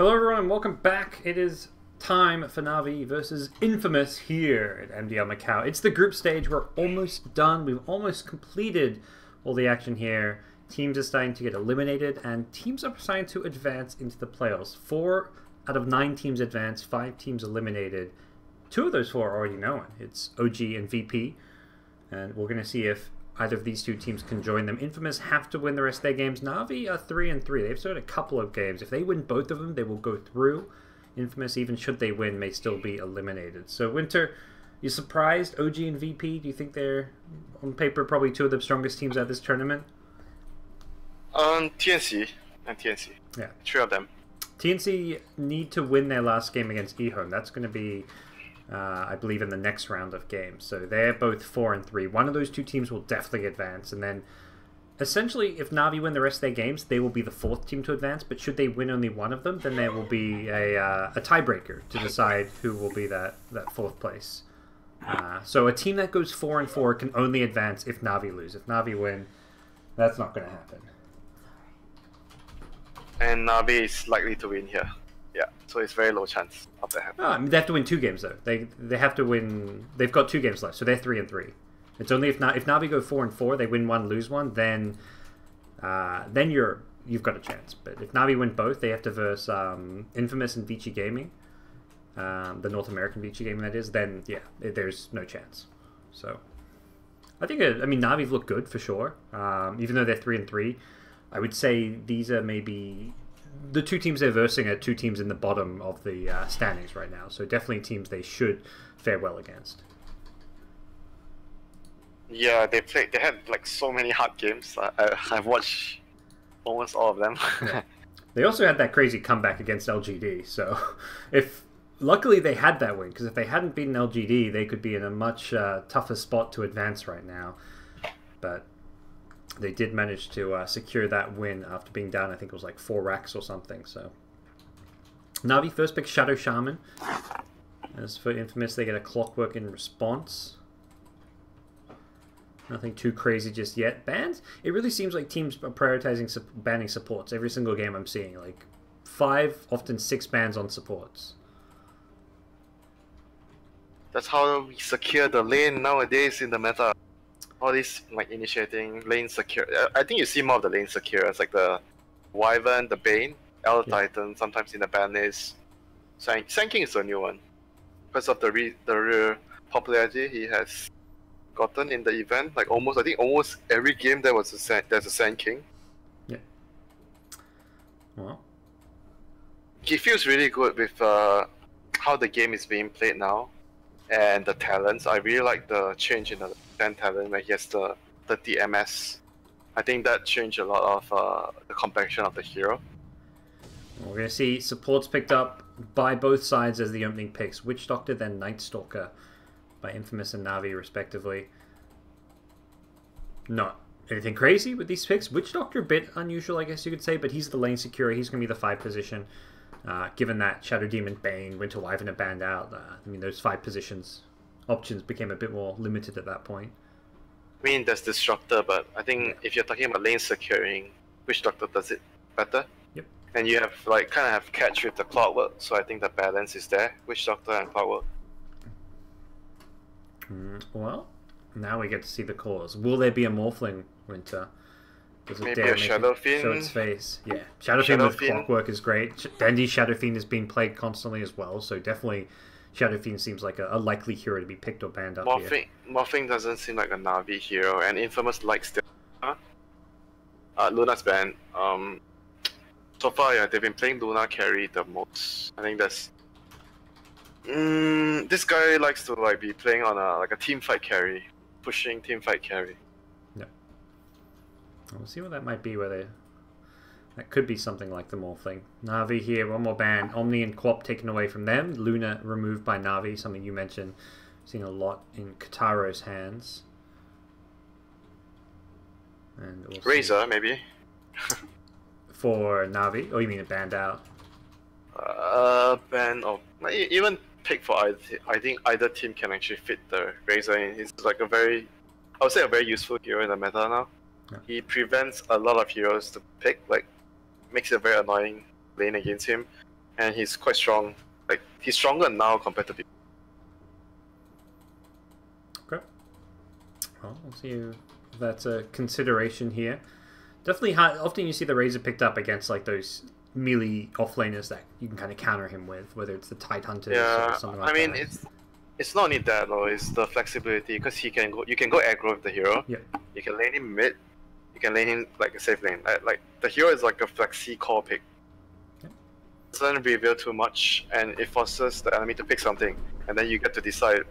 Hello everyone and welcome back. It is time for NaVi versus Infamous here at MDL Macau. It's the group stage. We're almost done. We've almost completed all the action here. Teams are starting to get eliminated and teams are starting to advance into the playoffs. 4 out of 9 teams advanced, 5 teams eliminated. 2 of those 4 are already known. It's OG and VP. And we're going to see if either of these 2 teams can join them. Infamous have to win the rest of their games. NaVi are 3-3. They've still had a couple of games. If they win both of them, they will go through. Infamous, even should they win, may still be eliminated. So, Winter, you surprised OG and VP? Do you think they're, on paper, probably 2 of the strongest teams at this tournament? TNC and TNC. Yeah. 3 of them. TNC need to win their last game against eHome. That's going to be, I believe, in the next round of games. So they're both 4-3. One of those 2 teams will definitely advance. And then, essentially, if NaVi win the rest of their games, they will be the 4th team to advance. But should they win only one of them, then there will be a tiebreaker to decide who will be that 4th place. So a team that goes 4-4 can only advance if NaVi lose. If NaVi win, that's not going to happen. And NaVi is likely to win here. Yeah, so it's very low chance of that happening. I mean, they have to win 2 games though. They have to win. They've got 2 games left, so they're 3-3. It's only if NaVi go 4-4, they win 1, lose 1, then you've got a chance. But if NaVi win both, they have to verse Infamous and Vici Gaming, the North American Vici Gaming that is. Then yeah, there's no chance. So I think NaVi's look good for sure. Even though they're 3-3, I would say these are maybe the 2 teams they're versing are 2 teams in the bottom of the standings right now. So definitely teams they should fare well against. Yeah, they had like so many hard games. I've watched almost all of them. Yeah. They also had that crazy comeback against LGD. So luckily they had that win, because if they hadn't beaten LGD, they could be in a much tougher spot to advance right now. But they did manage to secure that win after being down, I think it was like 4 racks or something. So NaVi first pick Shadow Shaman. As for Infamous, they get a Clockwork in response. Nothing too crazy just yet. Bans? It really seems like teams are prioritizing banning supports. Every single game I'm seeing, like 5, often 6 bans on supports. That's how we secure the lane nowadays in the meta. All these like initiating lane secure. I think you see more of the lane secure. It's like the Wyvern, the Bane, L Titan. Sometimes in the ban list, Sand King is a new one because of the real popularity he has gotten in the event. Like I think almost every game there's a Sand King. Yeah. Well, he feels really good with how the game is being played now. And the talents, I really like the change in the 10 talent where he has the 30 MS. I think that changed a lot of the complexion of the hero. We're going to see supports picked up by both sides as the opening picks. Witch Doctor, then Night Stalker by Infamous and NaVi respectively. Not anything crazy with these picks. Witch Doctor a bit unusual, I guess you could say, but he's the lane secure. He's going to be the 5 position. Given that Shadow Demon, Bane, Winter Wyvern are banned out, I mean, those 5 positions options became a bit more limited at that point. I mean, there's Disruptor, but I think if you're talking about lane securing, Witch Doctor does it better. Yep. And you have like kind of have catch with the Clockwork, so I think the balance is there. Witch Doctor and Clockwork. Well, now we get to see the cause. Will there be a Morphling, Winter? Maybe a Shadow Fiend. Show its face. Yeah, Shadow Fiend with Clockwork is great. Dandy's Shadow Fiend is being played constantly as well, so definitely Shadow Fiend seems like a likely hero to be picked or banned up here. Morphling doesn't seem like a NaVi hero, and Infamous likes the Luna's banned. So far, yeah, they've been playing Luna carry the most. I think that's this guy likes to like be playing on a team fight carry, pushing team fight carry. We'll see what that might be, that could be something like the Morphling. NaVi here, one more ban. Omni and Quap taken away from them. Luna removed by NaVi, something you mentioned. Seen a lot in Kataro's hands. And we'll Razor, maybe. For NaVi? Oh, you mean a banned out? Ban or even pick for either. I think either team can actually fit the Razor in. He's like I would say a very useful hero in the meta now. Yeah. He prevents a lot of heroes to pick, like makes it a very annoying lane against him. and he's quite strong. Like he's stronger now compared to people. Okay. Well, we'll see if that's a consideration here. Definitely hard. Often you see the Razor picked up against like those melee offlaners that you can kind of counter him with, whether it's the Tide Hunters or something like that. I mean, it's not only that though, it's the flexibility, because you can go aggro with the hero. Yeah. You can lane him mid, you can lane him like a safe lane. Like the hero is like a flexi core pick. Yeah. It doesn't reveal too much, and it forces the enemy to pick something, and then you get to decide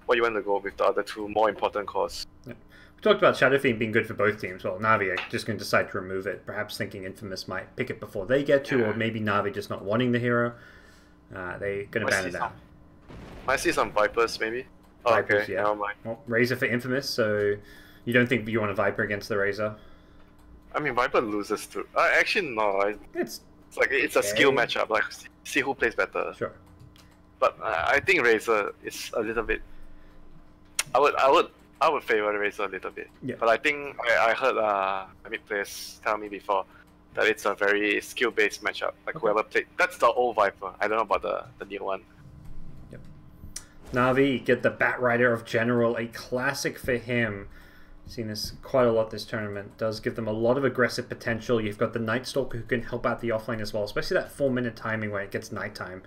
what you want to go with the other two more important cores. Yeah. We talked about Shadow Fiend being good for both teams. Well, NaVi are just going to decide to remove it, perhaps thinking Infamous might pick it before they get to, or maybe NaVi just not wanting the hero. They're going to ban it out. I see some Vipers, maybe. Oh, Vipers, okay, yeah. never mind. Well, Razor for Infamous, so you don't think you want a Viper against the Razor? I mean, Viper loses too. Actually, no. It's like it's a skill matchup. Like, see who plays better. Sure. But I think Razor is a little bit. I would favor Razor a little bit. Yeah. But I think I heard mid players tell me before that it's a very skill-based matchup. Like whoever played, that's the old Viper. I don't know about the new one. Yep. NaVi get the Bat Rider of General, a classic for him. Seen this quite a lot this tournament. Does give them a lot of aggressive potential. You've got the Night Stalker who can help out the offlane as well, especially that 4-minute timing when it gets nighttime.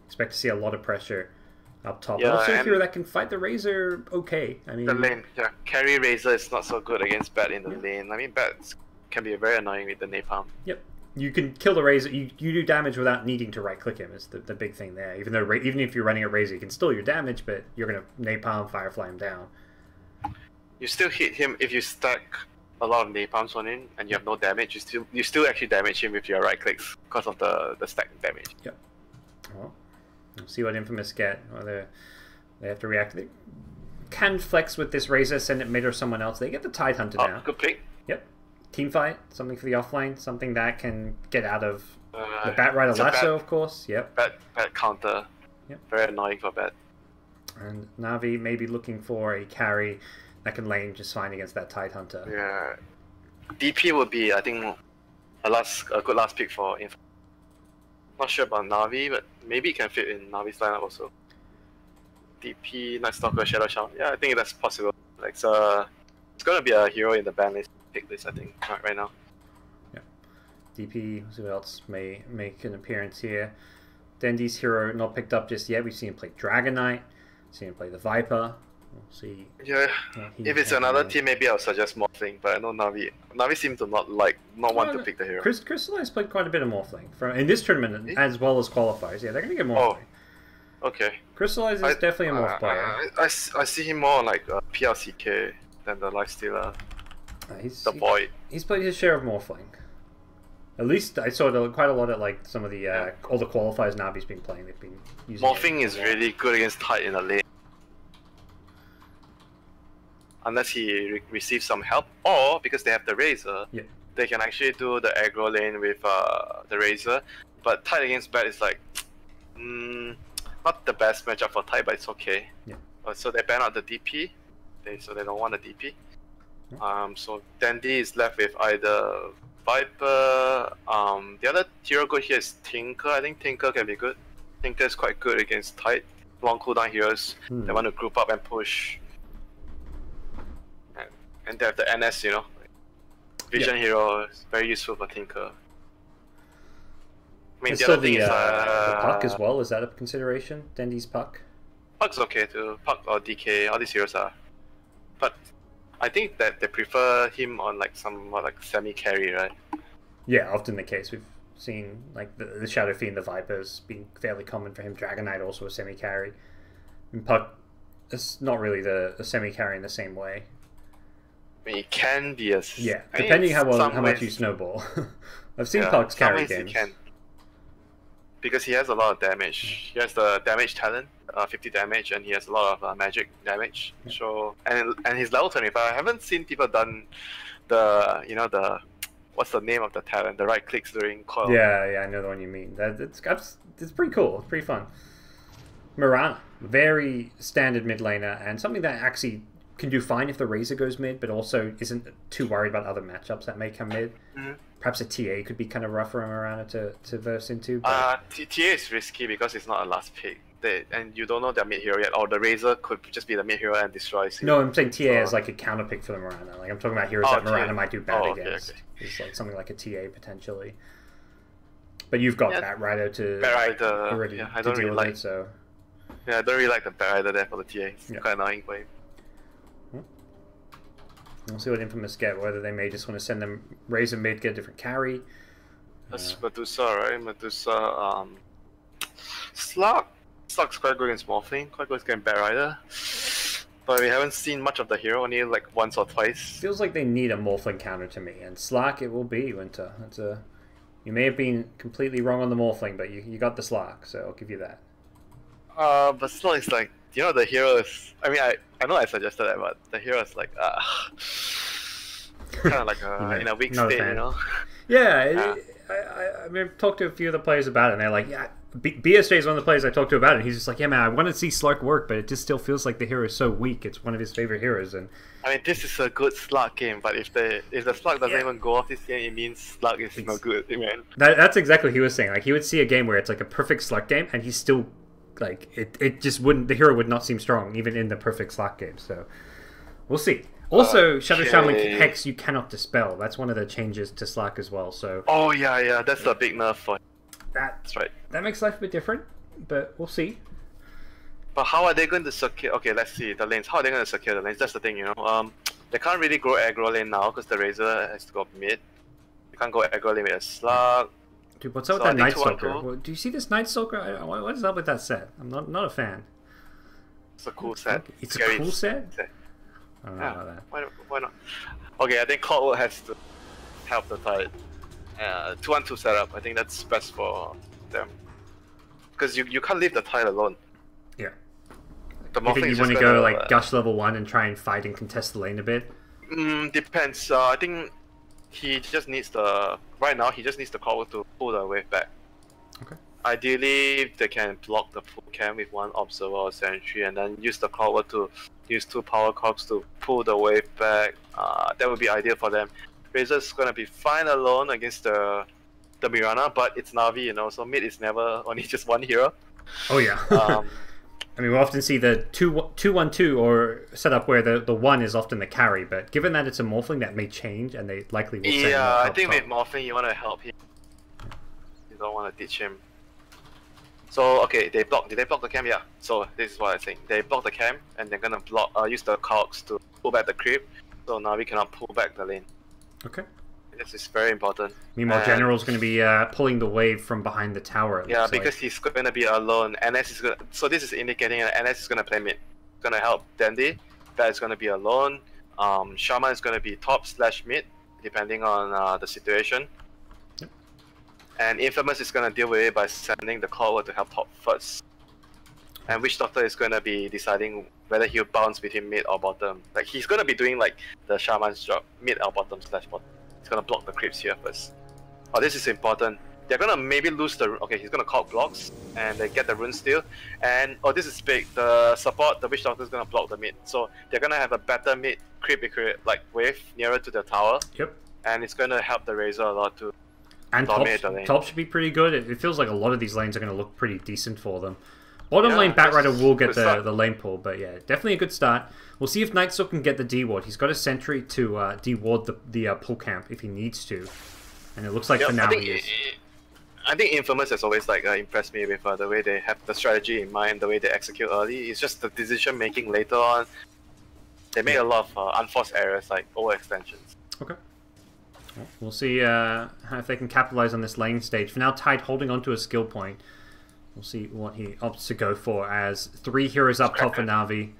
Expect to see a lot of pressure up top. Yeah, also a hero that can fight the Razor okay. I mean, the lane, yeah. Carry Razor is not so good against Bat in the lane. I mean, Bat can be very annoying with the napalm. Yep. You can kill the Razor. You do damage without needing to right-click him. Is the big thing there. Even if you're running a Razor, you can still your damage, but you're going to napalm, Firefly him down. You still hit him if you stack a lot of napalms on him and you have no damage. You still actually damage him with your right clicks because of the stack damage. Yep. Well, we'll see what Infamous get. Whether they have to react. They can flex with this Razor, send it mid or someone else. They get the Tide Hunter now. Good pick. Yep. Team fight, something for the offlane, something that can get out of the Bat Rider Lasso, of course. Yep. Bat counter. Yep. Very annoying for Bat. And NaVi may be looking for a carry that can lane just fine against that Tide Hunter. Yeah. DP would be, I think, a good last pick for Infamous. Not sure about NaVi, but maybe it can fit in NaVi's lineup also. DP, Night Stalker, Shadow Shaman. Yeah, I think that's possible. Like, it's gonna be a hero in the ban list, pick list, I think, right now. Yeah. DP, see what else may make an appearance here. Dendy's hero not picked up just yet. We've seen him play Dragon Knight, seen him play the Viper. We'll see. Yeah, if it's another team, maybe I'll suggest Morphling, but I know NaVi. NaVi seems to not want to pick the hero. Crystallize played quite a bit of Morphling in this tournament as well as qualifiers. Yeah, they're going to get Morphling. Oh, okay. Crystallize is definitely a Morph player. I see him more like PLCK than the Lifestealer. The Void. He's played his share of Morphling. At least I saw quite a lot at like some of the all the qualifiers NaVi's been playing. They've been using Morphling is really good against Tide in the lane. Unless he receives some help, or because they have the Razor, they can actually do the aggro lane with the Razor. But Tide against Bat is like, not the best matchup for Tide, but it's okay. Yeah. So they ban out the DP, so they don't want the DP. So Dandy is left with either Viper. The other hero good here is Tinker. I think Tinker can be good. Tinker is quite good against Tide. Long cooldown heroes. They want to group up and push. And they have the NS, Vision hero is very useful for Tinker. I mean, the other thing is the Puck as well. Is that a consideration? Dendy's Puck? Puck's okay too. Puck or DK, all these heroes are. But I think that they prefer him on like some more like semi-carry, right? Yeah, often the case. We've seen like the Shadow Fiend, the Vipers being fairly common for him. Dragon Knight also a semi-carry. And Puck is not really the semi-carry in the same way. I mean, it can be a... Yeah, depending how much you snowball. I've seen Puck's carry games. Because he has a lot of damage. He has the damage talent, 50 damage, and he has a lot of magic damage. Yeah. So and he's level 25. I haven't seen people done the what's the name of the talent? The right clicks during coil. Yeah, I know the one you mean. It's pretty cool. It's pretty fun. Mirana, very standard mid laner, and something that actually can do fine if the Razor goes mid, but also isn't too worried about other matchups that may come mid. Perhaps a TA could be kind of rough for him around to verse into. TA is risky because it's not a last pick. And you don't know their mid hero yet, or the Razor could just be the mid hero and destroys him. No, I'm saying TA is like a counter pick for the Mirana. Like I'm talking about heroes that Mirana might do bad against. Okay. It's like something like a TA potentially. But you've got Bat Rider to already I don't really like it, so. Yeah, I don't really like the Bat Rider there for the TA. It's quite annoying for him. We'll see what Infamous get, whether they may just want to send them Razor mid, get a different carry. That's Medusa, right? Medusa, Slug's quite good against Morphling, quite good against Bat Rider. But we haven't seen much of the hero, only like once or twice. Feels like they need a Morphling counter to me, and Slack it will be, Winter. You may have been completely wrong on the Morphling, but you got the Slack, so I'll give you that. But Slug is like, you know, the hero is. I mean, I know I suggested that, but the hero is like, kind of like in a weak state, you know. Yeah, I mean, I've talked to a few of the players about it, and they're like, yeah. BSJ is one of the players I talked to about it, and he's just like, yeah, man, I want to see Slug work, but it just still feels like the hero is so weak. It's one of his favorite heroes, and I mean, this is a good Slug game, but if the Slug doesn't even go off this game, it means Slug is not good, man. That's exactly what he was saying. Like, he would see a game where it's like a perfect Slug game, and he's still like it just wouldn't. The hero would not seem strong even in the perfect Slug game. So we'll see. Also, Shadow Shaman Hex you cannot dispel. That's one of the changes to Slack as well. So oh yeah, that's a big nerf for. That's right. That makes life a bit different, but we'll see. But how are they going to secure? Okay, let's see the lanes. How are they going to secure the lanes? That's the thing, you know. They can't really grow aggro lane now because the Razor has to go mid. They can't go aggro lane with a Slug. Dude, what's up with that Night Stalker? Do you see this Night Stalker? What is up with that set? I'm not a fan. It's a cool set. It's a cool set? I don't know about that. Why not? Okay, I think Clockwork has to help the Tide. 2-1-2 setup, I think that's best for them. Because you can't leave the Tide alone. Yeah. The you think you want to go like Gush level 1 and try and fight and contest the lane a bit? Depends. I think he just needs the... Right now, he just needs the Clockwork to pull the wave back. Okay. Ideally, they can block the full camp with one Observer or Sentry and then use the Clockwork to use 2 Power Cogs to pull the wave back. That would be ideal for them. Razor's gonna be fine alone against the Mirana, but it's NaVi, you know, so mid is never only just one hero. Oh yeah. I mean, we often see the 2-1-2 or setup where the 1 is often the carry, but given that it's a Morphling, that may change, and they likely will send I think with Morphling, you want to help him. You don't want to ditch him. So, okay, did they block the camp? Yeah. So, this is what I think. They block the camp, and they're gonna use the cogs to pull back the creep, so now we cannot pull back the lane. Okay. This is very important. Meanwhile, General's going to be pulling the wave from behind the tower. Yeah, because he's going to be alone. NS is going. So this is indicating that NS is going to play mid. It's going to help Dandy. Bat is going to be alone. Shaman is going to be top/mid, depending on the situation. Yep. And Infamous is going to deal with it by sending the Clockwork to help top first. And Witch Doctor is going to be deciding whether he'll bounce between mid or bottom. Like, he's going to be doing like the Shaman's job, mid or bottom/bottom. He's going to block the creeps here first. Oh, this is important. They're going to maybe lose the... Okay, he's going to cog blocks, and they get the rune steal. And, oh, this is big. The support, the Witch Doctor is going to block the mid. So, they're going to have a better mid creep like wave nearer to the tower. Yep. And it's going to help the Razor a lot too. And top should be pretty good. It feels like a lot of these lanes are going to look pretty decent for them. Bottom lane, Bat Rider will get the lane pull, but yeah, definitely a good start. We'll see if Nightstalk can get the D-ward. He's got a sentry to D-ward the pull camp if he needs to. And it looks like for now he is. I think Infamous has always like impressed me with the way they have the strategy in mind, the way they execute early. It's just the decision making later on. They make a lot of unforced errors like overextensions. Okay. Well, we'll see if they can capitalize on this lane stage. For now, Tide holding onto a skill point. We'll see what he opts to go for as 3 heroes up top for NaVi.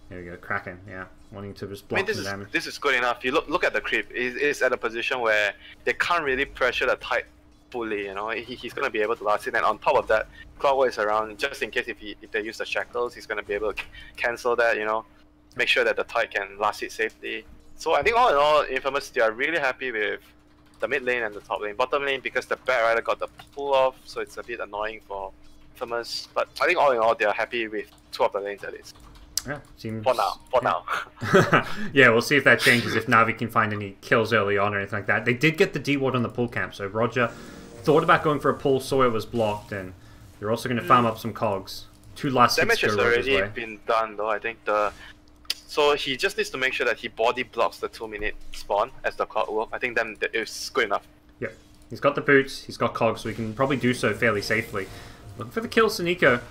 There we go, Kraken, yeah. Wanting to just block the damage. This is good enough. You look at the creep. It's at a position where they can't really pressure the Tide fully, you know. He's going to be able to last it. And on top of that, Clockwork is around just in case if they use the shackles, he's going to be able to cancel that, you know. Make sure that the Tide can last it safely. So I think all in all, Infamous, they are really happy with the mid lane and the top lane. Bottom lane, because the Bat Rider got the pull off, so it's a bit annoying for Infamous. But I think all in all, they are happy with 2 of the lanes at least. Yeah, seems... For now. Yeah, we'll see if that changes, if Navi can find any kills early on or anything like that. They did get the D-ward on the pull camp, so Roger thought about going for a pull, saw it was blocked, and they're also going to farm up some cogs. 2 last hits Damage go has Roger's already way. been done though, I think so he just needs to make sure that he body blocks the 2-minute spawn as the clock work. I think then it's good enough. Yep. He's got the boots, he's got cogs, so he can probably do so fairly safely. Looking for the kill, Sneeko.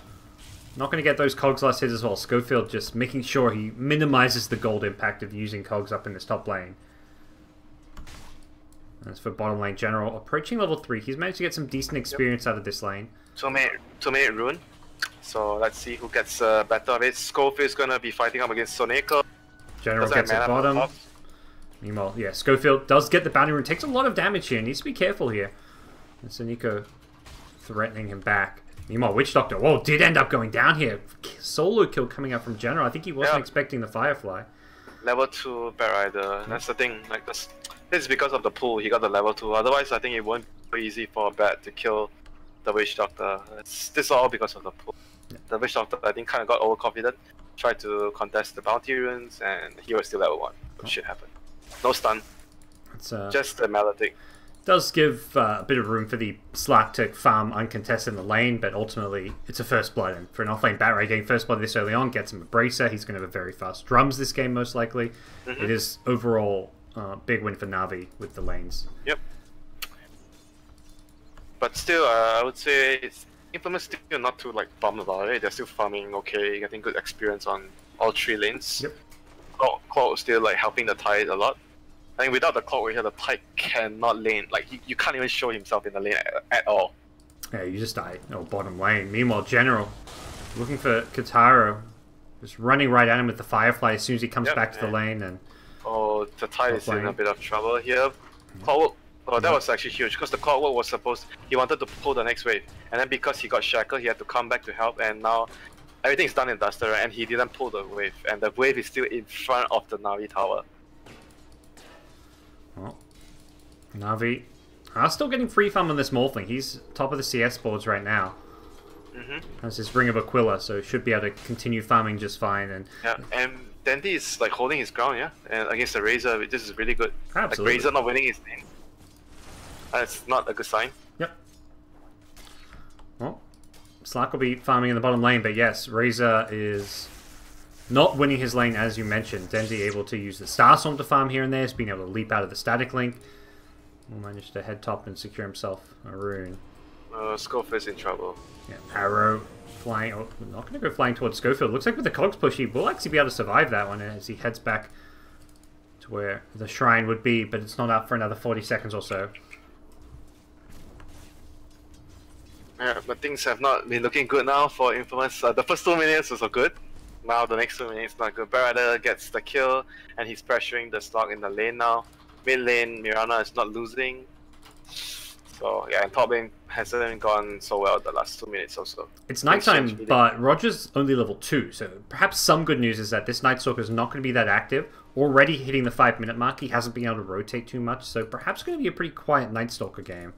Not going to get those cogs last hit as well. Schofield just making sure he minimizes the gold impact of using cogs up in this top lane. As for bottom lane general, approaching level 3. He's managed to get some decent experience out of this lane. 2-minute rune. So let's see who gets better of it. Schofield's going to be fighting up against Soneko. General gets at bottom. Meanwhile, yeah, Schofield does get the bounty rune. Takes a lot of damage here. Needs to be careful here. And Soneko threatening him back. Meanwhile, Witch Doctor, whoa, did end up going down here. Solo kill coming out from General. I think he wasn't expecting the Firefly. Level 2 Batrider. That's the thing. Like this is because of the pull. He got the level 2. Otherwise, I think it won't be easy for a Bat to kill the Witch Doctor. This is all because of the pull. Yeah. The Witch Doctor, I think, kind of got overconfident. Tried to contest the bounty runes, and he was still level 1. Good shit happened. No stun. It's just a Melodic. Does give a bit of room for the Slack to farm uncontested in the lane, but ultimately it's a first blood, and for an offlane Batrider getting first blood this early on gets him a bracer. He's going to have a very fast drums this game most likely. It is overall big win for Navi with the lanes. Yep. But still, I would say Infamous still not too bummed about it. They're still farming okay, getting good experience on all 3 lanes. Yep. Clock was still helping the Tide a lot. I think without the clock here, the Tide cannot lane. You can't even show himself in the lane at all. Yeah, you just die. Oh, bottom lane. Meanwhile, General looking for Kataro, just running right at him with the Firefly as soon as he comes back to the lane. And oh, the Tide is in a bit of trouble here. Clockwork. Oh, that was actually huge because the Clockwork was supposed. He wanted to pull the next wave, and then because he got shackled, he had to come back to help. And now everything's done in Duster, and he didn't pull the wave, and the wave is still in front of the Navi tower. Well, Navi are still getting free farm on this Morphling. He's top of the CS boards right now. Has his Ring of Aquila, so should be able to continue farming just fine. And and Dandy is holding his ground, and against the Razor, this is really good. Absolutely. Razor not winning his lane. That's not a good sign. Yep. Well, Slack will be farming in the bottom lane, but yes, Razor is not winning his lane, as you mentioned. Denzi able to use the Starstorm to farm here and there. He's being able to leap out of the static link. Will manage to head top and secure himself a rune. Schofield's in trouble. Yeah, Arrow flying. Oh, not going to go flying towards Schofield. Looks like with the cogs push, he will actually be able to survive that one as he heads back to where the shrine would be, but it's not up for another 40 seconds or so. Yeah, but things have not been looking good now for Infamous. The first 2 minutes was good. Now the next 2 minutes not good. Batrider gets the kill, and he's pressuring the slog in the lane now. Mid lane, Mirana is not losing. So yeah, and top lane hasn't gone so well the last 2 minutes also. It's nighttime, but Roger's only level 2, so perhaps some good news is that this Night Stalker is not going to be that active. Already hitting the 5-minute mark, he hasn't been able to rotate too much, so perhaps going to be a pretty quiet Night Stalker game.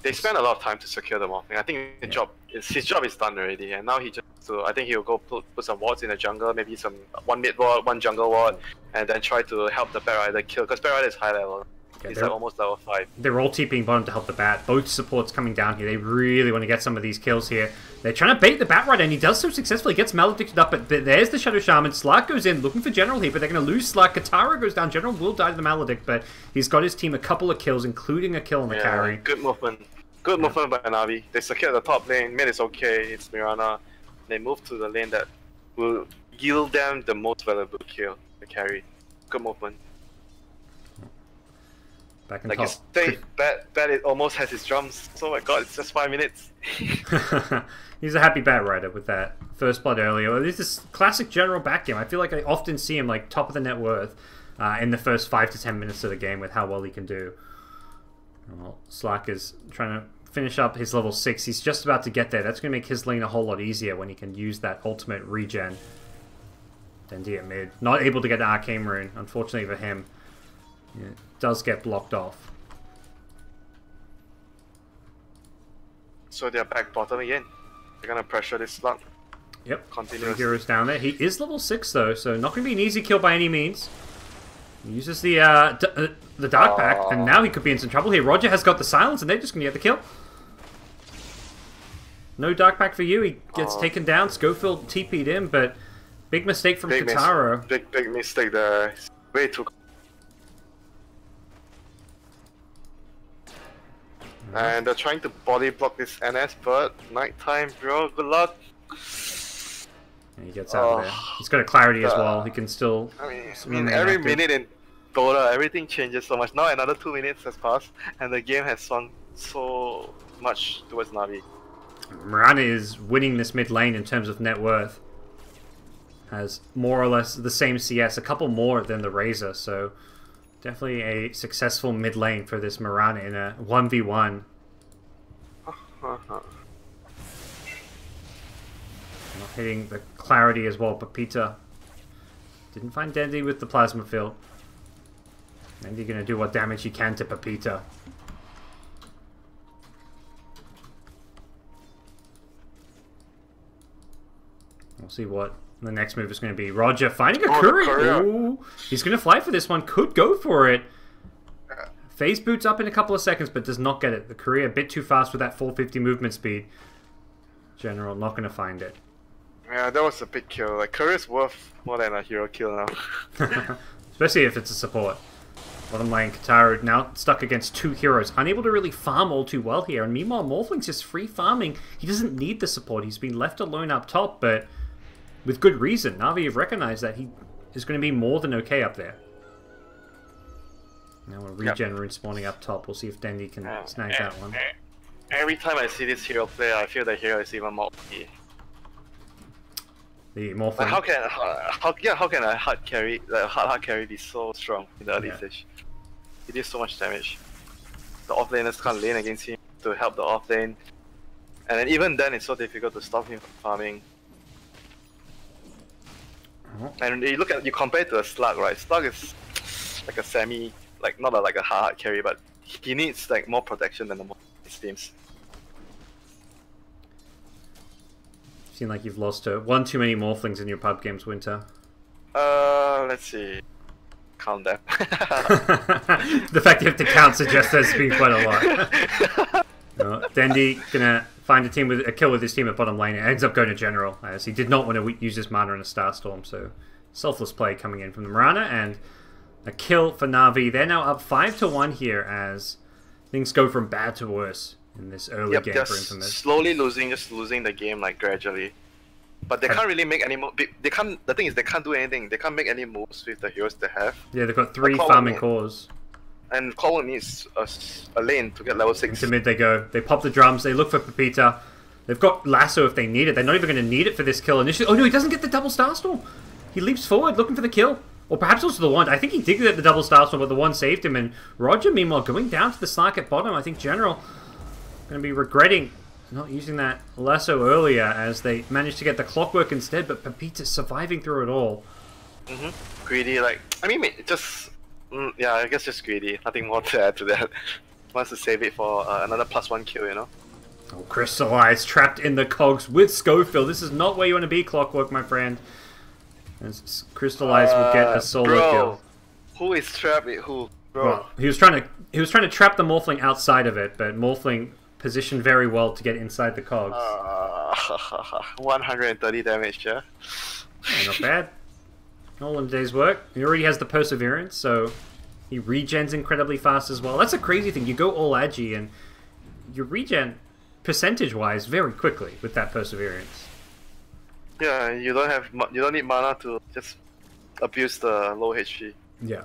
They spent a lot of time to secure the Morphling. I think his job is done already, and now he just I think he'll go put some wards in the jungle, maybe one mid ward, one jungle ward, and then try to help the Batrider kill, because Batrider is high level. Yeah, he's almost level 5. They're all TPing bottom to help the Bat. Both supports coming down here. They really want to get some of these kills here. They're trying to bait the Batrider, and he does so successfully. Gets maledicted up, but there's the Shadow Shaman. Slack goes in, looking for General here, but they're going to lose Slack. Katara goes down. General will die to the Maledict, but he's got his team a couple of kills, including a kill on the carry. Good movement. Good movement by NaVi. They secure the top lane. Mid is okay. It's Mirana. They move to the lane that will yield them the most valuable kill. The carry. Good movement. Back in like top. You say, Bat it almost has his drums. Oh my god, it's just 5 minutes. He's a happy Batrider with that first blood earlier. This is classic General back game. I feel like I often see him top of the net worth in the first 5 to 10 minutes of the game with how well he can do. Well, Slack is trying to finish up his level 6. He's just about to get there. That's going to make his lane a whole lot easier when he can use that ultimate regen. Dendi at mid. Not able to get the Arcane Rune, unfortunately for him. Yeah, it does get blocked off. So they're back bottom again. They're going to pressure this slot. Yep, continuous. 3 heroes down there. He is level 6 though, so not going to be an easy kill by any means. He uses the Dark Pact, and now he could be in some trouble here. Roger has got the silence, and they're just going to get the kill. No Dark Pact for you. He gets taken down. Schofield TP'd in, but big mistake from Kataro. Big mistake there. Way too. And they're trying to body block this NS, but nighttime, bro. Good luck. And he gets out of there. He's got a clarity as well. He can still. I mean every minute in Dota, everything changes so much. Now another 2 minutes has passed, and the game has swung so much towards NaVi. Mirana is winning this mid lane in terms of net worth. Has more or less the same CS, a couple more than the Razor, so definitely a successful mid lane for this Mirana in a 1v1. Not hitting the clarity as well. Pepita didn't find Dendi with the plasma field. Dendi gonna do what damage he can to Pepita. We'll see what the next move is going to be. Roger finding a courier. Ooh, he's going to fly for this one. Could go for it. Phase boots up in a couple of seconds, but does not get it. The courier a bit too fast with that 450 movement speed. General not going to find it. Yeah, that was a big kill. Like, courier's worth more than a hero kill now. Especially if it's a support. Bottom lane, Kataro now stuck against 2 heroes. Unable to really farm all too well here. And meanwhile, Morphling's just free farming. He doesn't need the support. He's been left alone up top, but with good reason. NaVi have recognized that he is going to be more than okay up there. Now a regen rune spawning up top. We'll see if Dendi can snag that one. Every time I see this hero play, I feel the hero is even more OP. The Morphling. How can a hard carry be so strong in the early stage? He did so much damage. The offlaners can't lane against him to help the offlane, and then even then it's so difficult to stop him from farming. And you compare it to a Slug, right? Slug is like a semi, like not like a hard carry, but he needs like more protection than the Morphling teams. Seem like you've lost one too many Morphlings in your pub games, Winter. Let's see. Count them. The fact you have to count suggests there's been quite a lot. Dendi gonna find a kill with his team at bottom lane. It ends up going to General, as he did not want to use his mana in a Starstorm, so selfless play coming in from the Mirana, and a kill for NaVi. They're now up 5-1 here as things go from bad to worse in this early game for Infamous. Slowly just losing the game like gradually. But they can't really make any more. The thing is, they can't do anything. They can't make any moves with the heroes they have. Yeah, they've got 3 farming cores. And Clockwork needs a lane to get level 6. Into mid they go. They pop the drums. They look for Pepita. They've got Lasso if they need it. They're not even going to need it for this kill initially. Oh no, he doesn't get the double Starstorm. He leaps forward looking for the kill. Or perhaps also the wand. I think he did get the double Starstorm, but the wand saved him. And Roger, meanwhile, going down to the Slark at bottom. I think General going to be regretting not using that Lasso earlier, as they managed to get the Clockwork instead, but Pepita surviving through it all. Greedy, like, I mean, just, yeah, I guess just greedy. Nothing more to add to that. Wants to save it for another +1 kill, you know? Oh, Crystallized, trapped in the cogs with Schofield. This is not where you want to be, Clockwork, my friend. As Crystallized will get a solo kill. Who is trapped with who? Bro. Well, he was trying to trap the Morphling outside of it, but Morphling positioned very well to get inside the cogs. 130 damage, yeah? Not bad. All in a day's work. He already has the Perseverance, so he regens incredibly fast as well. That's a crazy thing. You go all agi and you regen percentage-wise very quickly with that Perseverance. Yeah, you don't need mana to just abuse the low HP. Yeah.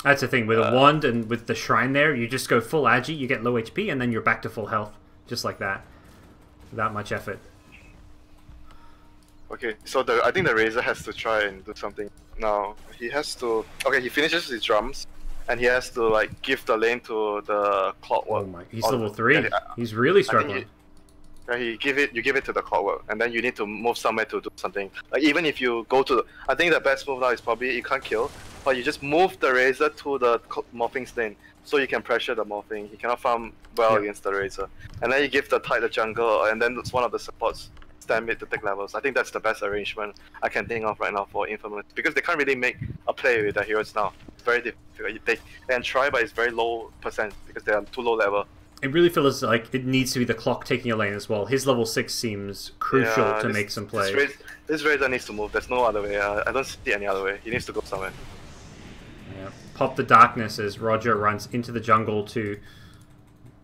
That's the thing, with a wand and with the shrine there, you just go full agi, you get low HP, and then you're back to full health. Just like that. Without much effort. Okay, so I think the Razor has to try and do something now. He has to... Okay, he finishes his drums, and he has to, like, give the lane to the Clockwork. Oh my, he's level 3. He's really struggling. You give it to the Clockwork, and then you need to move somewhere to do something. Like, even if you go to... I think the best move now is probably, you can't kill, but you just move the Razor to the Morphling lane, so you can pressure the Morphling. He cannot farm well against the Razor. And then you give the Tide the jungle, and then it's one of the supports stand mid to take levels. I think that's the best arrangement I can think of right now for Infamous, because they can't really make a play with their heroes now. It's very difficult. They can try, but it's very low percent because they are too low level. It really feels like it needs to be the clock taking a lane as well. His level 6 seems crucial to make some plays. This Razor needs to move. There's no other way. I don't see any other way. He needs to go somewhere. Yeah. Pop the darkness as Roger runs into the jungle to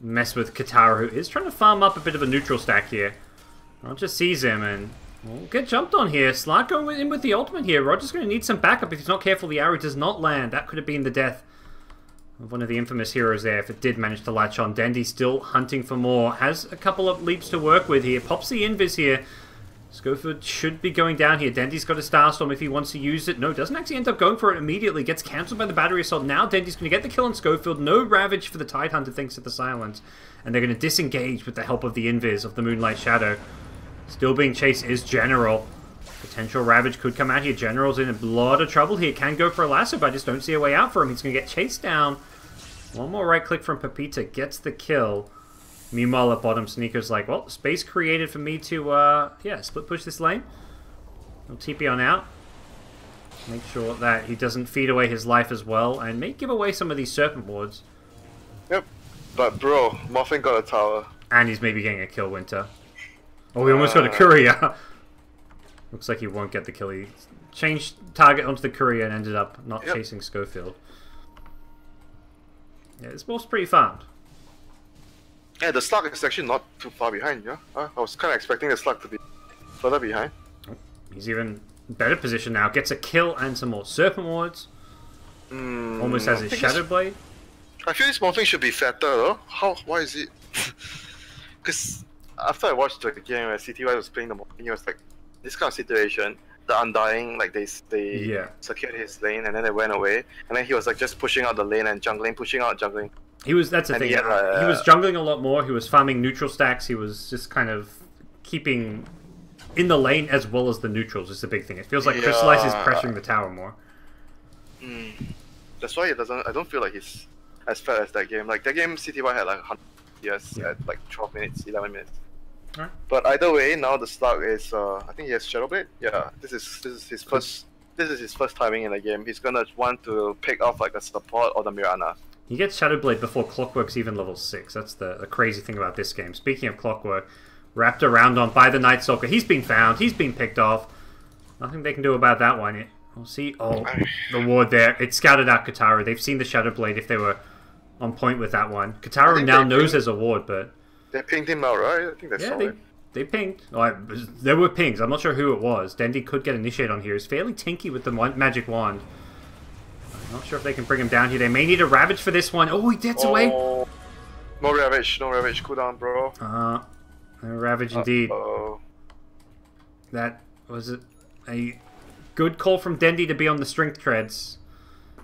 mess with Katara, who is trying to farm up a bit of a neutral stack here. Roger sees him and will get jumped on here. Slark going in with the ultimate here. Roger's going to need some backup if he's not careful. The arrow does not land. That could have been the death of one of the infamous heroes there if it did manage to latch on. Dendy still hunting for more. Has a couple of leaps to work with here. Pops the invis here. Schofield should be going down here. Dendy's got a Starstorm if he wants to use it. No, doesn't actually end up going for it immediately. Gets cancelled by the battery assault. Now Dendy's going to get the kill on Schofield. No Ravage for the Tidehunter thanks to the silence. And they're going to disengage with the help of the invis of the Moonlight Shadow. Still being chased is General. Potential Ravage could come out here. General's in a lot of trouble here. Can go for a lasso, but I just don't see a way out for him. He's going to get chased down. One more right click from Pepita. Gets the kill. Meanwhile, at bottom, Sneaker's like, well, space created for me to, yeah, split push this lane. He'll TP on out. Make sure that he doesn't feed away his life as well, and may give away some of these Serpent Wards. Yep, but bro, Morphling got a tower. And he's maybe getting a kill, Winter. Oh, he almost got a courier. Looks like he won't get the kill. He changed target onto the courier and ended up not chasing Schofield. Yeah, this ball's pretty farmed. Yeah, the slug is actually not too far behind, yeah? I was kind of expecting the slug to be further behind. Oh, he's even better position now. Gets a kill and some more Serpent Wards. Almost has his Shadow Blade. I feel this Morphling should be fatter though. Why is it? Because after I watched the game where CTY was playing the Morphling, he was like, this kind of situation, the Undying, like they secured his lane and then they went away. And then he was like just pushing out the lane and jungling, pushing out jungling. That's the thing. He was jungling a lot more. He was farming neutral stacks. He was just kind of keeping in the lane as well as the neutrals is the big thing. It feels like Crystallize is pressuring the tower more. That's why it doesn't. I don't feel like he's as fat as that game. Like that game, CTY had like 100 years at like 12 minutes, 11 minutes. Right. But either way, now the slug is. I think he has Shadow Blade. Yeah, this is his first. This is his first timing in the game. He's gonna want to pick off like a support or the Mirana. He gets Shadow Blade before Clockwork's even level 6. That's the crazy thing about this game. Speaking of Clockwork, wrapped around on by the Night Stalker. He's been found. He's been picked off. Nothing they can do about that one. We'll see. Oh, the ward there. It scouted out Katara. They've seen the Shadow Blade if they were on point with that one. Katara now knows there's a ward, but... They pinged him out, right? I think they saw it. They pinged. Oh, there were pings. I'm not sure who it was. Dendy could get Initiate on here. He's fairly tinky with the magic wand. Not sure if they can bring him down here. They may need a Ravage for this one. Oh, he gets away. No Ravage. No Ravage. Cool down, bro. No Ravage indeed. That was a good call from Dendy to be on the strength treads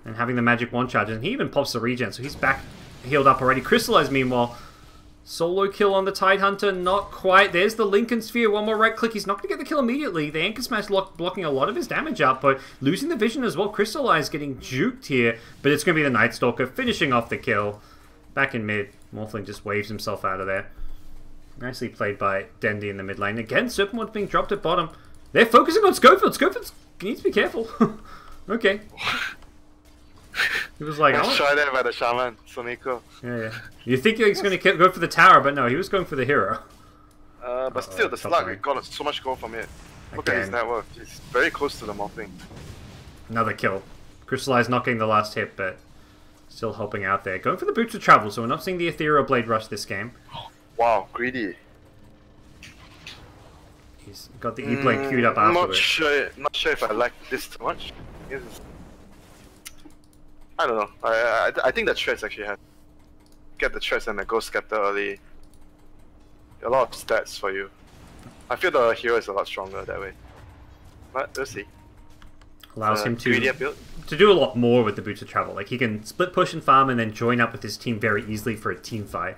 and having the magic wand charge. And he even pops the regen, so he's back healed up already. Crystallize, meanwhile. Solo kill on the Tidehunter, not quite. There's the Lincoln Sphere, one more right click. He's not going to get the kill immediately. The Anchor Smash blocking a lot of his damage up, but losing the vision as well. Crystallize getting juked here, but it's going to be the Night Stalker finishing off the kill. Back in mid, Morphling just waves himself out of there. Nicely played by Dendy in the mid lane. Again, Serpent Ward's being dropped at bottom. They're focusing on Schofield. Schofield needs to be careful. Okay. He was like, let's try that by the shaman, Soniko. Yeah. You think he's going to go for the tower, but no, he was going for the hero. But still, the slug got so much gold from it. Look at his network. He's very close to the Morphling. Another kill. Crystallize not getting the last hit, but still helping out there. Going for the Boots of Travel, so we're not seeing the Ethereal Blade rush this game. Wow, greedy. He's got the E-Blade queued up afterwards. Not sure if I like this too much. I don't know. I think the Treads actually has get the Treads and the Ghost Scepter early. A lot of stats for you. I feel the hero is a lot stronger that way. But we'll see. Allows him to do a lot more with the Boots of Travel. Like he can split push and farm and then join up with his team very easily for a team fight.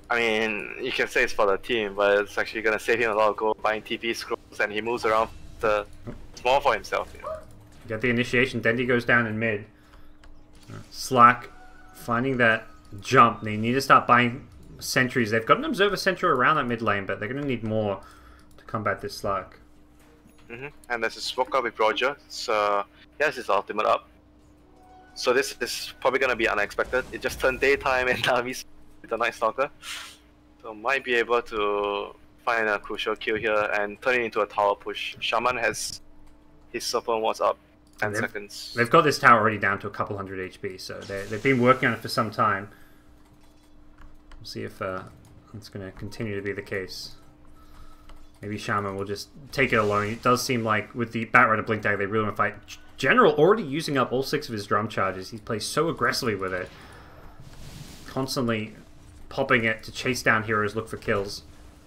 I mean, you can say it's for the team, but it's actually gonna save him a lot of gold buying TP scrolls and he moves around small for himself. You know? Get the initiation. Dendy goes down in mid. Slack finding that jump. They need to start buying sentries. They've got an Observer Sentry around that mid lane, but they're going to need more to combat this Slug. And there's a smoke up with Roger. So he has his ultimate up. So this is probably gonna be unexpected. It just turned daytime and NaVi's with the Night Stalker. So might be able to find a crucial kill here and turn it into a tower push. Shaman has his Serpent was up 10 seconds. They've got this tower already down to a couple hundred HP, so they've been working on it for some time. We'll see if it's going to continue to be the case. Maybe Shaman will just take it alone. It does seem like with the Batrider Blink Dagger, they really want to fight. General already using up all 6 of his drum charges. He plays so aggressively with it. Constantly popping it to chase down heroes, look for kills.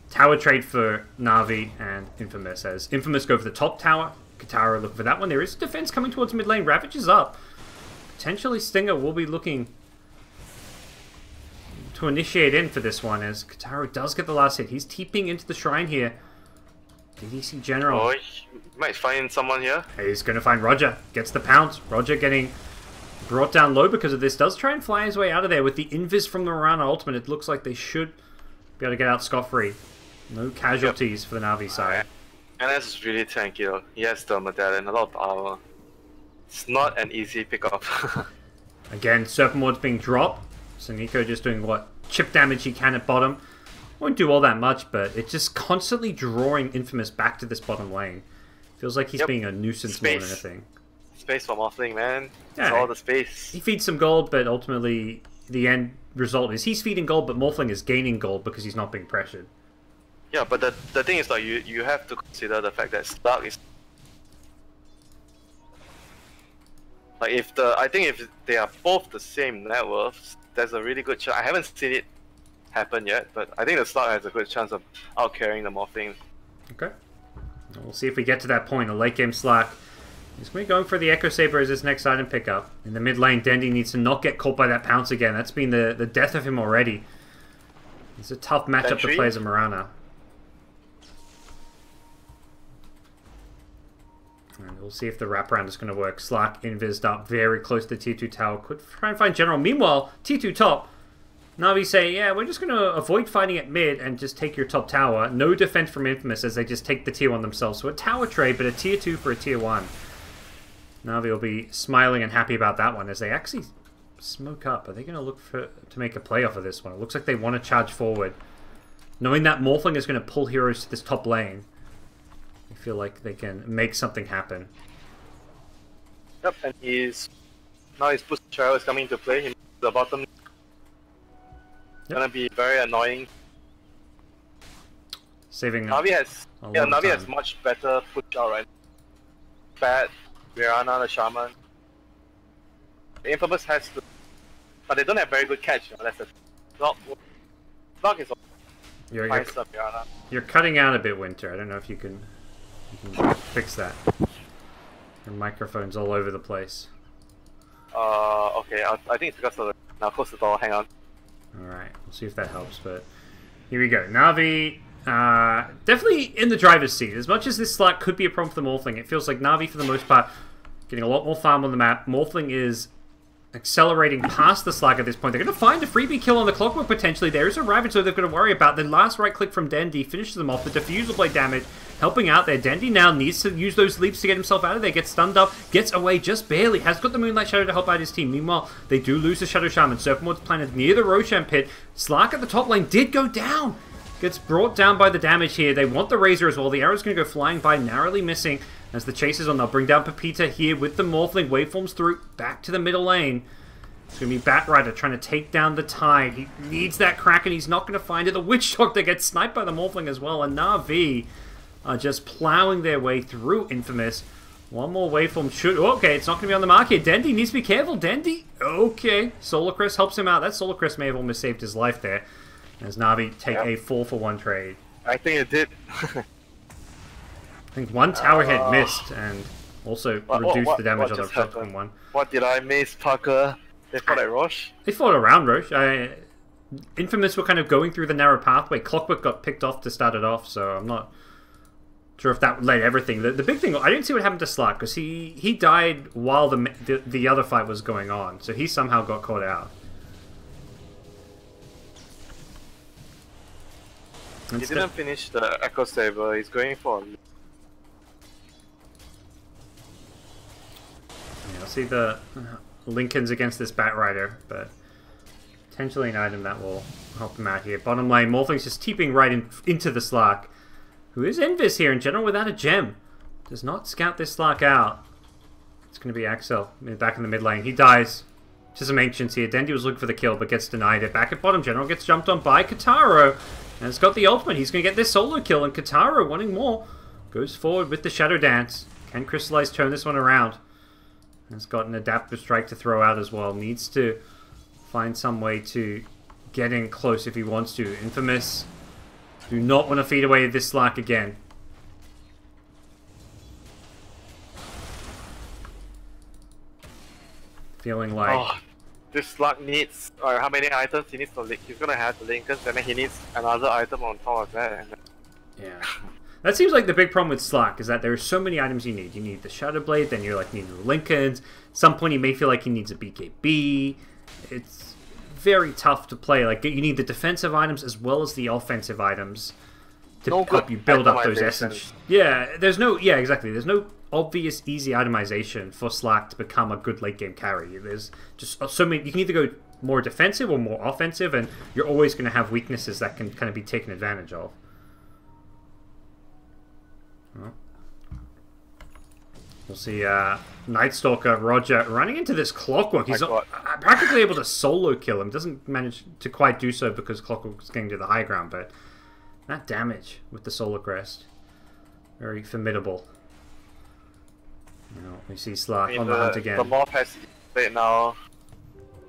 Tower trade for NaVi and Infamous. As Infamous go for the top tower, Katara look for that one. There is defense coming towards mid lane. Ravage is up. Potentially Stinger will be looking to initiate in for this one, as Katara does get the last hit. He's TPing into the shrine here. DDC General. Oh, he might find someone here. He's going to find Roger. Gets the pounce. Roger getting brought down low because of this. Does try and fly his way out of there with the invis from the Mirana ultimate. It looks like they should be able to get out scot-free. No casualties for the NaVi side. And that's really tanky though. He has the medallion, a lot of armor. It's not an easy pickup. Again, Serpent Ward's being dropped. So Nico just doing what chip damage he can at bottom. Won't do all that much, but it's just constantly drawing Infamous back to this bottom lane. Feels like he's being a nuisance more than anything. Space for Morphling, man. Yeah, it's all the space. He feeds some gold, but ultimately the end result is he's feeding gold, but Morphling is gaining gold because he's not being pressured. Yeah, but the thing is, like, you have to consider the fact that Stark is like, I think if they are both the same net worth, there's a really good chance. I haven't seen it happen yet, but I think the Stark has a good chance of out-carrying the Morphling. Okay. We'll see if we get to that point. A late game Slack. He's going to be going for the Echo Saber as his next item pickup. In the mid lane, Dendi needs to not get caught by that pounce again. That's been the death of him already. It's a tough matchup to play as a Mirana. And we'll see if the wraparound is going to work. Slack invised up very close to Tier 2 tower. Could try and find General. Meanwhile, Tier 2 top. NaVi say, yeah, we're just going to avoid fighting at mid and just take your top tower. No defense from Infamous as they just take the Tier 1 themselves. So a tower trade, but a Tier 2 for a Tier 1. NaVi will be smiling and happy about that one as they actually smoke up. Are they going to look to make a play off of this one? It looks like they want to charge forward. Knowing that Morphling is going to pull heroes to this top lane. I feel like they can make something happen. Yep, and now his boost trial is coming into play. He moves to the bottom. Yep. Gonna be very annoying. Saving NaVi has much better push out right. Bad Mirana, the Shaman. The Infamous has to, but they don't have very good catch. You know, that's the Slug is you're cutting out a bit, Winter. I don't know if you can fix that. Your microphone's all over the place. Okay, I think it's because of the... Now close the door, hang on. Alright, we'll see if that helps, but... Here we go. NaVi, definitely in the driver's seat. As much as this Slack could be a problem for the Morphling, it feels like NaVi, for the most part, getting a lot more farm on the map. Morphling is accelerating past the Slack at this point. They're going to find a freebie kill on the Clockwork, potentially. There is a Ravage, so they've got to worry about. The last right click from Dendi finishes them off. The Diffusal Blade damage helping out there. Dendi now needs to use those leaps to get himself out of there. Gets stunned up, gets away just barely. Has got the Moonlight Shadow to help out his team. Meanwhile, they do lose the Shadow Shaman. Serpent Ward's planted near the Roshan pit. Slack at the top lane did go down. Gets brought down by the damage here. They want the Razor as well. The arrow's going to go flying by, narrowly missing as the chase is on. They'll bring down Pepita here with the Morphling. Waveforms through, back to the middle lane. It's going to be Batrider trying to take down the Tide. He needs that Kraken. He's not going to find it. The Witch Doctor gets sniped by the Morphling as well. And NaVi are just plowing their way through Infamous. One more waveform should... Okay, it's not going to be on the mark here. Dendi needs to be careful. Dendi. Okay. Solar Crest helps him out. That Solar Crest may have almost saved his life there. As NaVi take a 4-for-1 trade. I think it did. I think one tower hit missed and also reduced the damage on the subsequent one. What did I miss, Parker? They fought at Roche? They fought around Roche. Infamous were kind of going through the narrow pathway. Clockwork got picked off to start it off, so I'm not sure if that led everything. The big thing, I didn't see what happened to Slack, because he died while the other fight was going on, so he somehow got caught out. He didn't finish the Echo Saber, he's going for... Yeah, I'll see the Lincolns against this Bat Rider, but potentially an item that will help him out here. Bottom lane, Morphling's just teeping right into the Slark, who is Envis here in general without a gem. Does not scout this Slark out. It's going to be Axel back in the mid lane. He dies to some Ancients here. Dendi was looking for the kill, but gets denied it. Back at bottom, General gets jumped on by Kataro, and it's got the ultimate. He's going to get this solo kill, and Kataro, wanting more, goes forward with the Shadow Dance. Can Crystallize turn this one around? Has got an Adaptive Strike to throw out as well. Needs to find some way to get in close if he wants to. Infamous do not want to feed away this Slark again. Feeling like... Oh, this Slug needs... how many items he needs to link? He's gonna have the Lincolns, and then he needs another item on top of that. And then... Yeah. That seems like the big problem with Slark, is that there are so many items you need. You need the Shadow Blade, then you're like needing the Lincolns. At some point you may feel like he needs a BKB. It's very tough to play. Like, you need the defensive items as well as the offensive items to help you build up those essence. Yeah, there's no... Yeah, exactly. There's no obvious easy itemization for Slark to become a good late game carry. There's just so many... You can either go more defensive or more offensive, and you're always going to have weaknesses that can kind of be taken advantage of. Well, we'll see Night Stalker Roger running into this Clockwork. He's practically able to solo kill him. Doesn't manage to quite do so because Clockwork's getting to the high ground, but that damage with the Solar Crest, very formidable. We see Slark on the hunt again. The mob has right now.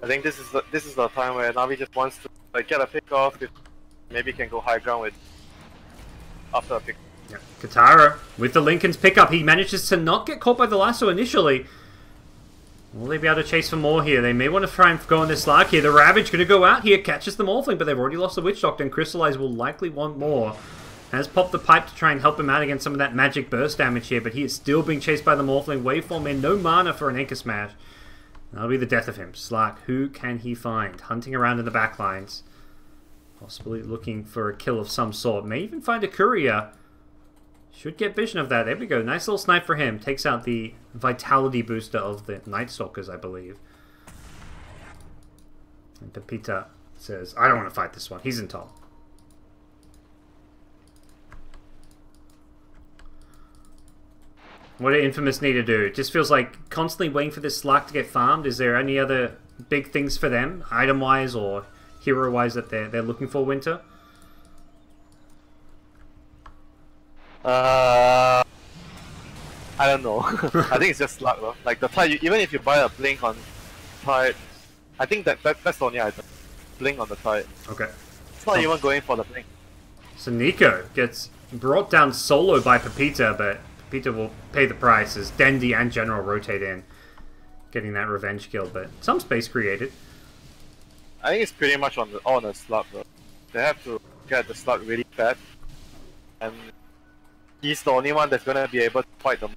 I think this is the time where NaVi just wants to get a pick off. Maybe can go high ground with after a pick. Yeah. Katara with the Lincoln's pickup. He manages to not get caught by the lasso initially. Will they be able to chase for more here? They may want to try and go on this Slark here. The Ravage going to go out here, catches the Morphling, but they've already lost the Witch Doctor, and Crystallize will likely want more. Has popped the pipe to try and help him out against some of that magic burst damage here, but he is still being chased by the Morphling. Waveform in, no mana for an Anchor Smash. That'll be the death of him. Slark, who can he find? Hunting around in the backlines. Possibly looking for a kill of some sort. May even find a courier. Should get vision of that. There we go. Nice little snipe for him. Takes out the vitality booster of the Night Stalkers, I believe. And Pepita says, I don't want to fight this one. He's in top. What did Infamous need to do? It just feels like constantly waiting for this Slark to get farmed. Is there any other big things for them, item-wise or hero-wise, that they're looking for, Winter? I don't know. I think it's just luck though. Like the tide, even if you buy a blink on tide, I think that's the only item. Blink on the tide. Okay. It's not even going for the blink. So Nico gets brought down solo by Pepita, but Pepita will pay the price as Dendi and General rotate in, getting that revenge kill, but some space created. I think it's pretty much on the slot though. They have to get the slot really fast, and he's the only one that's gonna be able to fight them.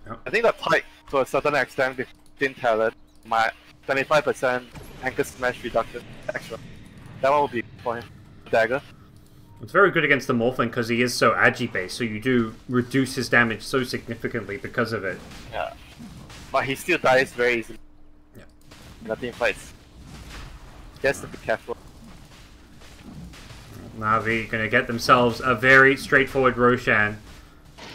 Yep. I think the fight, to a certain extent, with Thin Talent, my 25% Anchor Smash reduction extra. That one will be for him. Dagger. It's very good against the Morphling because he is so agi based, so you do reduce his damage so significantly because of it. Yeah. But he still dies very easily. Yeah. In the team fights. He has to be careful. NaVi gonna get themselves a very straightforward Roshan.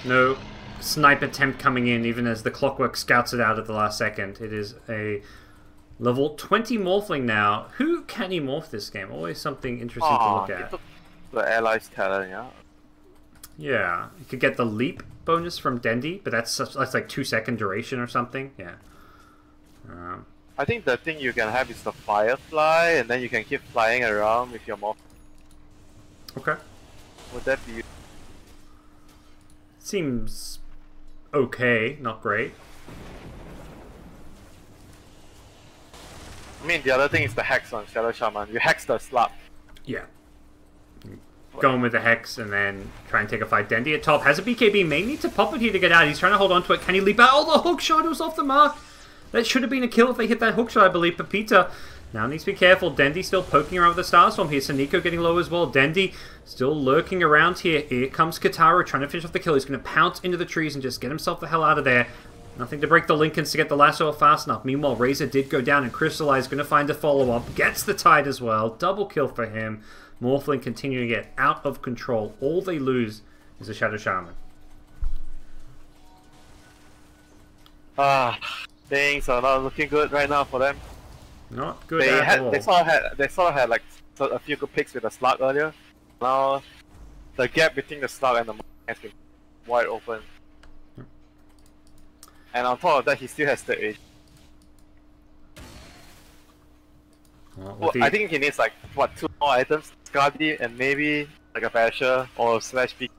No snipe attempt coming in, even as the Clockwork scouts it out at the last second. It is a level 20 Morphling now. Who can he morph this game? Always something interesting to look at. The allies talent, yeah. Yeah, you could get the leap bonus from Dendi, but that's like 2-second duration or something. Yeah. I think the thing you can have is the Firefly, and then you can keep flying around with your Morph. Okay. Would that be? Seems okay, not great. I mean, the other thing is the Hex on Shadow Shaman. You hex the slap. Yeah. Going with the Hex and then try and take a fight. Dendi at top. Has a BKB. May need to pop it here to get out. He's trying to hold on to it. Can he leap out? Oh, the hook shot was off the mark. That should have been a kill if they hit that hook shot, I believe. Pepita Now needs to be careful. Dendy still poking around with the Starstorm here. Saniko getting low as well. Dendy still lurking around here. Here comes Kataru trying to finish off the kill. He's going to pounce into the trees and just get himself the hell out of there. Nothing to break the Lincolns to get the lasso fast enough. Meanwhile, Razor did go down and Crystallize going to find a follow-up. Gets the Tide as well. Double kill for him. Morphling continuing to get out of control. All they lose is a Shadow Shaman. Things are not looking good right now for them. Not good at all. They sort of had like a few good picks with the Slug earlier. Now the gap between the Slug and the Morphling has been wide open. And on top of that, he still has the edge. Well, I think he needs like, what, 2 more items? Scardy and maybe like a Basher or Slash Beak.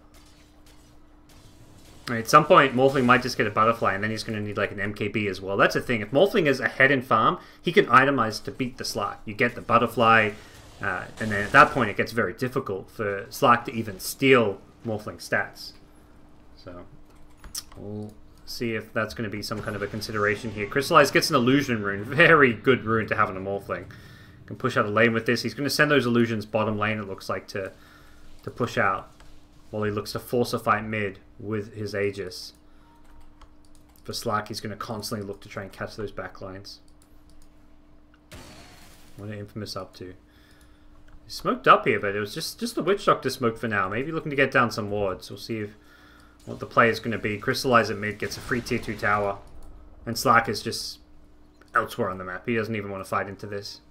At some point, Morphling might just get a Butterfly, and then he's going to need like an MKB as well. That's the thing. If Morphling is ahead in farm, he can itemize to beat the Slark. You get the Butterfly, and then at that point it gets very difficult for Slark to even steal Morphling stats. So, we'll see if that's going to be some kind of a consideration here. Crystallize gets an Illusion rune. Very good rune to have on a Morphling. Can push out a lane with this. He's going to send those Illusions bottom lane, it looks like, to push out, while he looks to force a fight mid with his Aegis. For Slark, he's going to constantly look to try and catch those backlines. What are Infamous up to? He's smoked up here, but it was just the Witch Doctor smoke for now. Maybe looking to get down some wards. We'll see what the play is going to be. Crystallize at mid, gets a free tier 2 tower. And Slark is just elsewhere on the map. He doesn't even want to fight into this.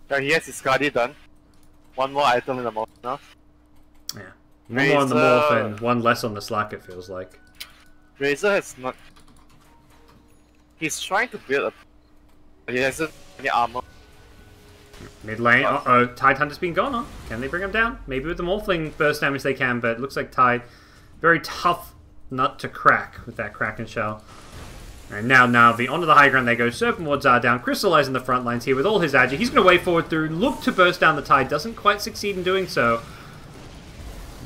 Yeah, he has his Scardy done. 1 more item in the Morph now. Yeah. One more on the Morph and 1 less on the Slark, it feels like. Razor has not... He's trying to build a... He hasn't any armor. Mid lane, uh-oh, Tide Hunter's been gone on. Can they bring him down? Maybe with the Morphling burst damage they can, but it looks like Tide, very tough nut to crack with that Kraken Shell. And now NaVi onto the high ground they go. Serpent Wards are down. Crystallize in the front lines here with all his agi. He's going to wave forward through, look to burst down the Tide. Doesn't quite succeed in doing so.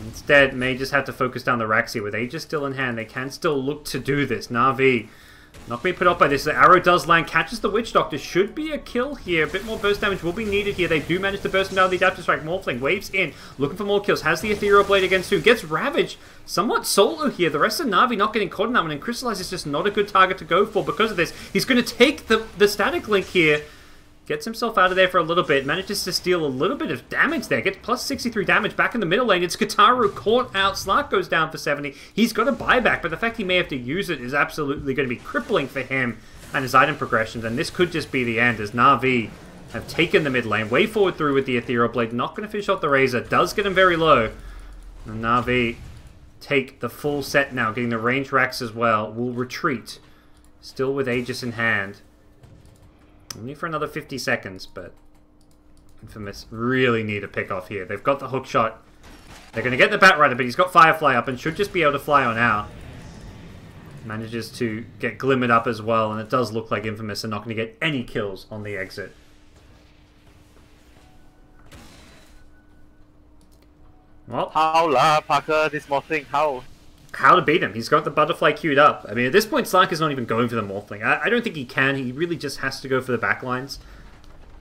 Instead, may just have to focus down the racks here with Aegis still in hand. They can still look to do this. NaVi not being put off by this. The arrow does land, catches the Witch Doctor. Should be a kill here. A bit more burst damage will be needed here. They do manage to burst him down with the Adaptive Strike. Morphling waves in, looking for more kills. Has the Ethereal Blade against 2. Gets Ravaged. Somewhat solo here. The rest of NaVi not getting caught in that one. And Crystallize is just not a good target to go for because of this. He's going to take the Static Link here. Gets himself out of there for a little bit. Manages to steal a little bit of damage there. Gets plus 63 damage back in the middle lane. It's Kataru caught out. Slark goes down for 70. He's got a buyback, but the fact he may have to use it is absolutely going to be crippling for him and his item progressions. And this could just be the end as NaVi have taken the mid lane. Way forward through with the Ethereal Blade. Not going to finish off the Razor. Does get him very low. And NaVi take the full set now. Getting the range racks as well. Will retreat. Still with Aegis in hand. Only for another 50 seconds, but Infamous really need a pick off here. They've got the hook shot. They're going to get the Batrider, but he's got Firefly up and should just be able to fly on out. Manages to get Glimmered up as well, and it does look like Infamous are not going to get any kills on the exit. Well, how la Parker, this Morphling, how? How to beat him. He's got the Butterfly queued up. I mean, at this point, Slark is not even going for the Morphling. I don't think he can. He really just has to go for the backlines.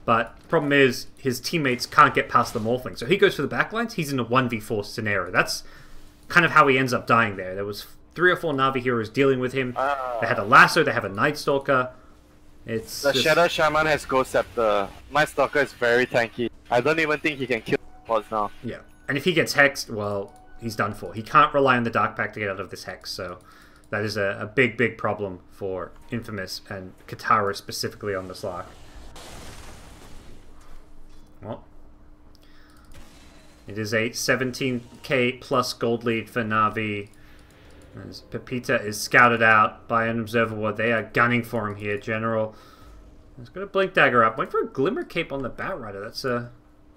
But the problem is, his teammates can't get past the Morphling. So he goes for the backlines, he's in a 1v4 scenario. That's kind of how he ends up dying there. There was 3 or 4 NaVi heroes dealing with him. They had a Lasso, they have a Night Stalker. It's the Shadow Shaman has Ghost Scepter. Night Stalker is very tanky. I don't even think he can kill boss now. Yeah. And if he gets hexed, well, he's done for. He can't rely on the Dark Pact to get out of this hex, so that is a big, big problem for Infamous and Kataru specifically on the Slark. Well, it is a 17k plus gold lead for NaVi. As Pepita is scouted out by an Observer Ward. They are gunning for him here. General has got a Blink Dagger up. Went for a Glimmer Cape on the Batrider. That's a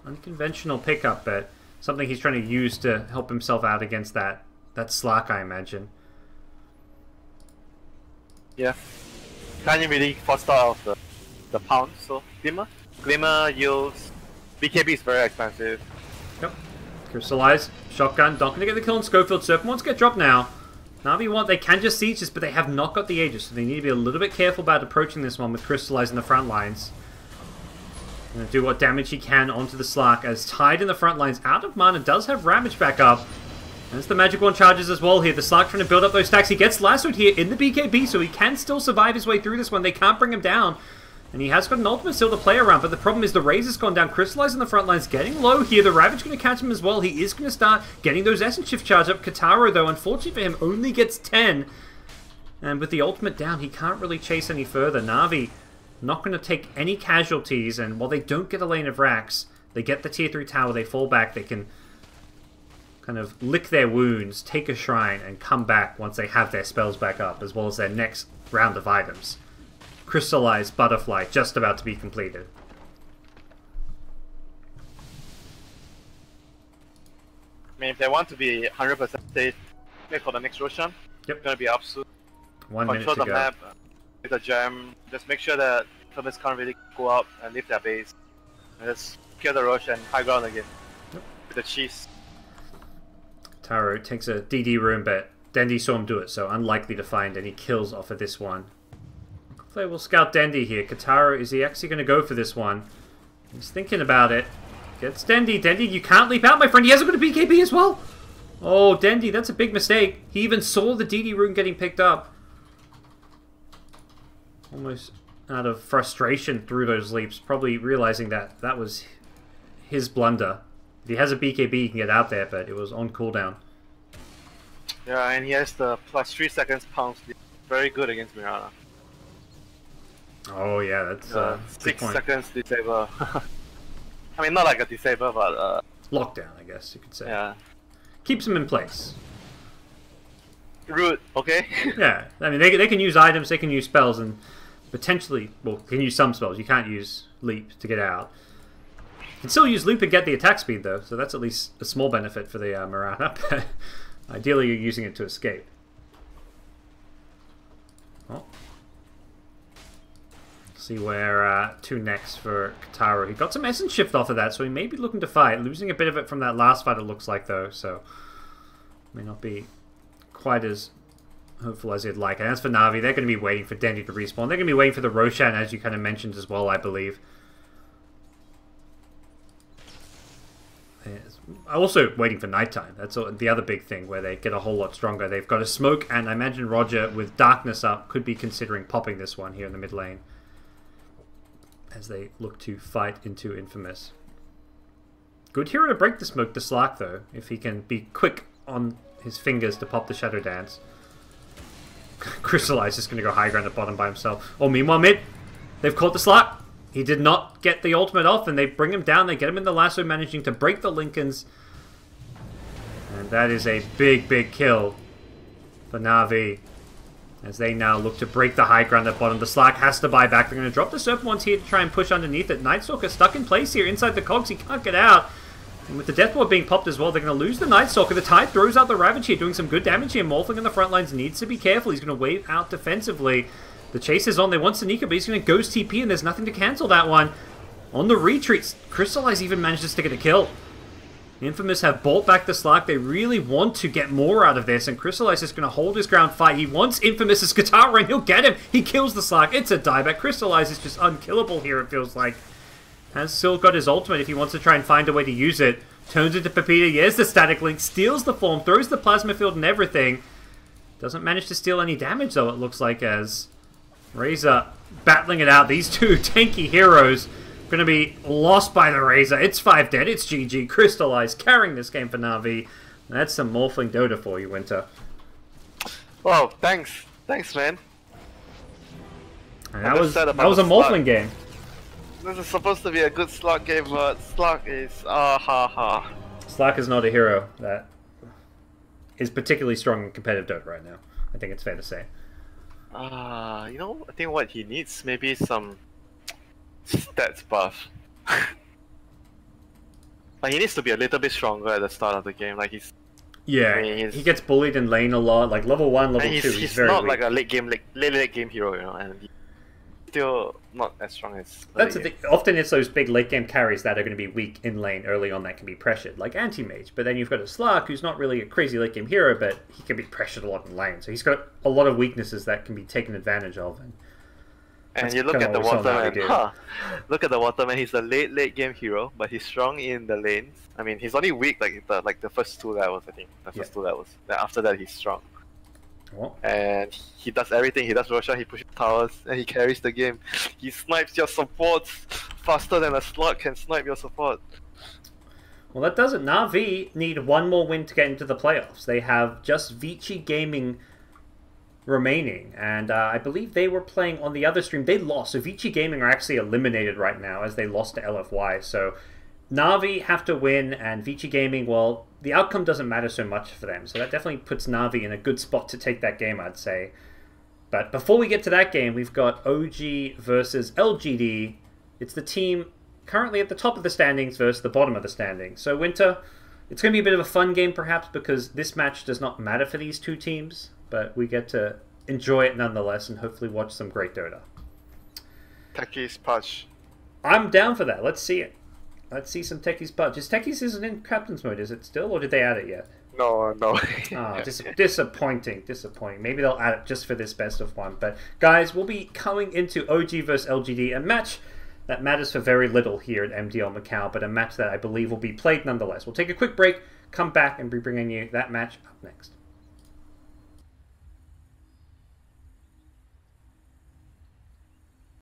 unconventional pickup, but something he's trying to use to help himself out against that Slark, I imagine. Yeah. Can't really foster out of the pound, so Glimmer yields. BKB is very expensive. Yep. Crystallize. Shotgun. Not going to get the kill on Schofield. Serpent wants to get dropped now. NaVi they can just siege this, but they have not got the Aegis, so they need to be a little bit careful about approaching this one with Crystallize in the front lines. Gonna do what damage he can onto the Slark, as Tide in the front lines, out of mana, does have Ravage back up. As the Magic Wand charges as well here, the Slark trying to build up those stacks. He gets lassoed here in the BKB, so he can still survive his way through this one. They can't bring him down. And he has got an ultimate still to play around, but the problem is the Razor's gone down. Crystallize in the front lines, getting low here. The Ravage going to catch him as well. He is going to start getting those Essence Shift charge up. Kataro, though, unfortunately for him, only gets 10. And with the ultimate down, he can't really chase any further. NaVi not going to take any casualties, and while they don't get a lane of racks, they get the tier 3 tower, they fall back, they can kind of lick their wounds, take a shrine, and come back once they have their spells back up, as well as their next round of items. Crystallized Butterfly just about to be completed. I mean, if they want to be 100% safe, wait for the next Roshan. Yep. Gonna be up soon. 1 minute to Control go. the map with a gem. Just make sure that Infamous can't really go up and leave their base. And just kill the Rosh and high ground again. Yep. With the cheese. Taro takes a DD room, but Dendi saw him do it, so unlikely to find any kills off of this one. Player will scout Dendi here. Kataro, is he actually going to go for this one? He's thinking about it. Gets Dendi. Dendi, you can't leap out, my friend. He hasn't got a BKB as well. Oh, Dendi, that's a big mistake. He even saw the DD rune getting picked up. Almost out of frustration through those leaps, probably realizing that that was his blunder. If he has a BKB, he can get out there, but it was on cooldown. Yeah, and he has the plus 3 seconds pounce. Very good against Mirana. Oh yeah, that's 6 seconds disable. I mean, not like a disable, but lockdown, I guess you could say. yeah. Keeps him in place. Rude, okay? Yeah, I mean, they can use items, they can use spells, and potentially, well, can use some spells. You can't use Leap to get out. You can still use Leap and get the attack speed, though, so that's at least a small benefit for the Mirana. But ideally, you're using it to escape. Oh. See where to next for Kataro. He got some Essence Shift off of that, so he may be looking to fight. Losing a bit of it from that last fight, it looks like, though, so may not be quite as hopeful as he'd like. And as for NaVi, they're going to be waiting for Dendi to respawn. They're going to be waiting for the Roshan, as you kind of mentioned as well, I believe. Also waiting for nighttime. That's the other big thing, where they get a whole lot stronger. They've got a smoke, and I imagine Roger, with darkness up, could be considering popping this one here in the mid lane, as they look to fight into Infamous. Good hero to break the smoke, the Slark, though, if he can be quick on his fingers to pop the Shadow Dance. Crystallize just going to go high ground at bottom by himself. Oh, meanwhile, mid, they've caught the Slark. He did not get the ultimate off, and they bring him down. They get him in the lasso, managing to break the Lincolns. And that is a big, big kill for NaVi, as they now look to break the high ground at bottom. The Slark has to buy back. They're going to drop the Serpent Wands here to try and push underneath it. Nightstalker stuck in place here inside the cogs. He can't get out. And with the Death Ward being popped as well, they're going to lose the Nightstalker. The Tide throws out the Ravage here, doing some good damage here. Morphling on the front lines needs to be careful. He's going to wave out defensively. The chase is on. They want Sanika, but he's going to Ghost TP, and there's nothing to cancel that one. On the retreats, Crystallize even manages to get a kill. Infamous have bought back the Slark. They really want to get more out of this, and Crystallize is going to hold his ground fight. He wants Infamous's Guitar, and he'll get him. He kills the Slark. It's a dieback. Crystallize is just unkillable here, it feels like. Has still got his ultimate if he wants to try and find a way to use it. Turns into Pepita. Here's the Static Link. Steals the form. Throws the Plasma Field and everything. Doesn't manage to steal any damage, though, it looks like, as Razor battling it out. These two tanky heroes going to be lost by the Razor. It's 5 dead. It's GG. Crystallize carrying this game for NaVi. That's some Morphling Dota for you, Winter. Well, thanks. Thanks, man. And that was a Morphling game. This is supposed to be a good Slark game, but Slark is ha ha. Slark is not a hero that is particularly strong in competitive Dota right now. I think it's fair to say. You know, I think what he needs maybe some stats buff. Like, he needs to be a little bit stronger at the start of the game. Like he's he gets bullied in lane a lot. Like level 1, level 2, he's very not weak. like a late game hero, you know. And still not as strong as. That's the thing. Often it's those big late game carries that are going to be weak in lane early on that can be pressured, like Anti-Mage. But then you've got a Slark who's not really a crazy late game hero, but he can be pressured a lot in lane. So he's got a lot of weaknesses that can be taken advantage of. And you look at the Waterman. Look at the Waterman. He's a late game hero, but he's strong in the lanes. I mean, he's only weak like the first 2 levels. I think the first 2 levels. Then after that, he's strong. Oh. And he does everything. He does Roshan, he pushes towers, and he carries the game. He snipes your supports faster than a slug can snipe your support. Well, that does it. NaVi need 1 more win to get into the playoffs. They have just Vici Gaming remaining, and I believe they were playing on the other stream. They lost, so Vici Gaming are actually eliminated right now as they lost to LFY. So NaVi have to win, and Vici Gaming, well, the outcome doesn't matter so much for them. So that definitely puts NaVi in a good spot to take that game, I'd say. But before we get to that game, we've got OG versus LGD. It's the team currently at the top of the standings versus the bottom of the standings. So Winter, it's going to be a bit of a fun game perhaps because this match does not matter for these 2 teams, but we get to enjoy it nonetheless and hopefully watch some great Dota. Techies Punch. I'm down for that. Let's see it. Let's see some Techies Punch. Techies isn't in Captain's Mode, is it still? Or did they add it yet? No. Oh, disappointing. Maybe they'll add it just for this best of 1. But guys, we'll be coming into OG versus LGD, a match that matters for very little here at MDL Macau, but a match that I believe will be played nonetheless. We'll take a quick break, come back, and be bringing you that match up next.